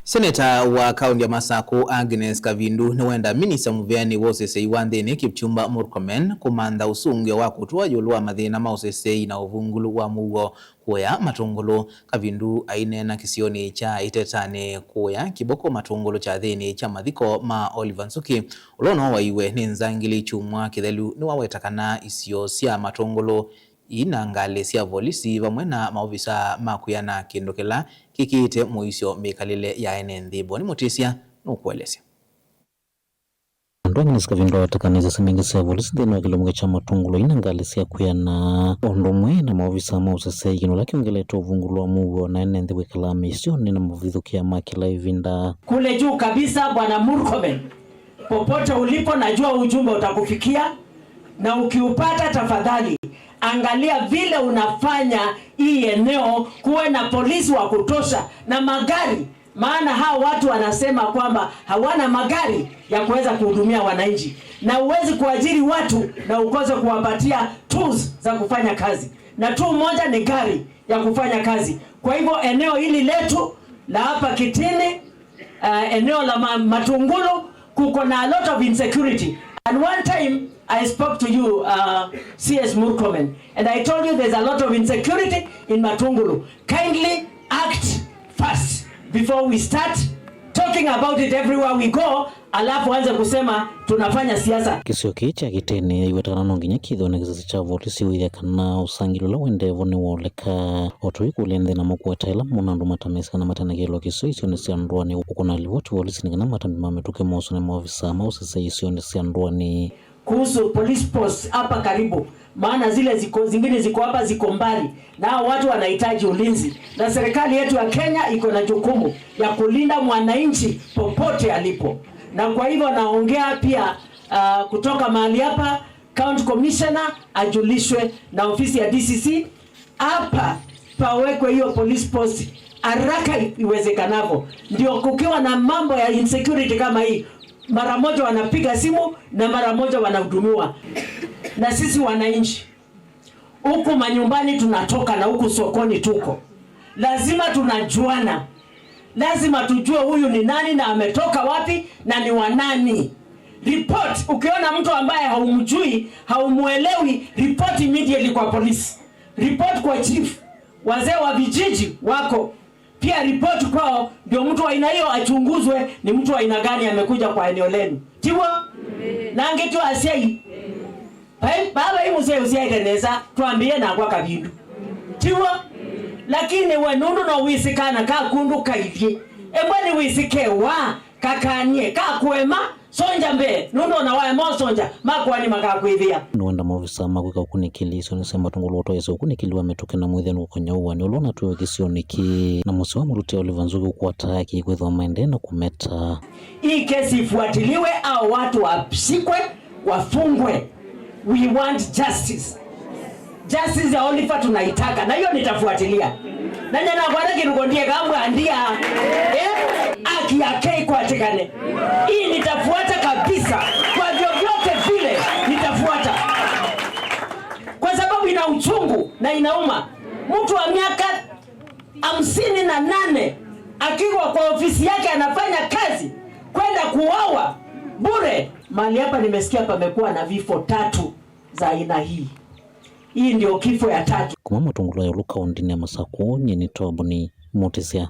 Senator wa kaunti ya Masako Agnes Kavindu ni wenda minisa muvyani wosesei wa nthini Kipchumba Murkomen kumantha usungio wa kutua yulu wa mathina ma usesei na uvungulu wa mugo kuya matungulu. Kavindu ainena kisioni cha itetani kuya kiboko matungulu cha thini cha mathiko ma Oliver Nsuki ulono waiwe ni nzangili chumwa kithelu ni wawetakana isio sia matungulu ina ngale sia polisi vamwe na maofisa makuyana kindu kila kikite muisyo mikalile ya nthi Boni Mutisia nukuelesya. Agnes Kavindu watakaniza simingi sia polisi thina wa kilomuga cha matungulu ina ngale sia kuyana ondomwe na maofisa mausesei kinu laki ungeleta uvungulu wa mugo na nthi wikala misioni na mavithukia makila ivinda. Kule juu kabisa Bwana Murkomen, popote ulipo najua ujumbe utakufikia, na ukiupata tafadhali angalia vile unafanya hii eneo kuwe na polisi wa kutosha na magari, maana hao watu wanasema kwamba hawana magari ya kuweza kuhudumia wananchi, na uwezi kuajiri watu na ukose kuwapatia tools za kufanya kazi, na tu moja ni gari ya kufanya kazi. Kwa hivyo eneo hili letu la hapa Kitini, eneo la Matungulu kuko na a lot of insecurity. And one time I spoke to you, CS Murkomen, and I told you there's a lot of insecurity in Matungulu. Kindly act fast before we start talking about it everywhere we go, alafu anze kusema tunafanya siasa. Kisio kicha Kitini iwetakana nonginya kitho na kisasi cha polisi withekana usangilula wendevo ni woleka otoi kulende na mukwetaila munandu matamesika na matanagelo kisio isio ni siandruani ukuna livoti polisi ningana matambi mametuke moso na maofisa mausese isio ni siandruani. Kuhusu police post hapa karibu, maana zile zingine ziko hapa ziko mbali na watu wanahitaji ulinzi, na serikali yetu ya Kenya iko na jukumu ya kulinda mwananchi popote alipo. Na kwa hivyo naongea pia kutoka mahali hapa county commissioner ajulishwe na ofisi ya DCC hapa pawekwe hiyo police post haraka iwezekanavyo, ndio kukiwa na mambo ya insecurity kama hii mara moja wanapiga simu na mara moja wanahudumiwa. Na sisi wananchi huku manyumbani tunatoka na huku sokoni tuko, lazima tunajuana, lazima tujue huyu ni nani na ametoka wapi na ni wanani. Report, ukiona mtu ambaye haumjui, haumuelewi, report immediately kwa polisi, report kwa chief, wazee wa vijiji wako pia report kwao, ndio mtu wa aina hiyo achunguzwe ni mtu wa aina gani amekuja kwa eneo lenu. Tiwa na ngetu asiai baba hii mzee usiaiteneza tuambie na kwa Kavindu tiwa, lakini we nundu no wisikana ka kundu kaivye ebani wisike wa kakanie ka kuema sonja mbe nundu na wae mo sonja makwani makakwithia nwenda maofisa makwika ukunikili isio nisema Matungulu oto yeso ukunikili wametoke na mwithenu ukonyaua ni ulona tuwe kisioniki na musi wa murutia Oliver Nsuki kuwataki kwethwa maende na kumeta hii kesi ifuatiliwe au watu wapsikwe wafungwe. We want justice. Justice ya Oliver tunaitaka, na hiyo nitafuatilia. Na nyana kwa naki nukondie kambwa andia aki ya kei kwa tekane. Hii nitafuata kabisa, kwa vyovyote vile nitafuata, kwa sababu ina uchungu na inauma. Mtu wa miaka 58 akiwa kwa ofisi yake anafanya kazi kwenda kuuawa bure. Mali hapa nimesikia pamekuwa na vifo 3 za aina hii. Hii ndio kifo ya 3. Kuma Matungulu ya luka ondini ya Masako nyeni toa Boni Mutisia.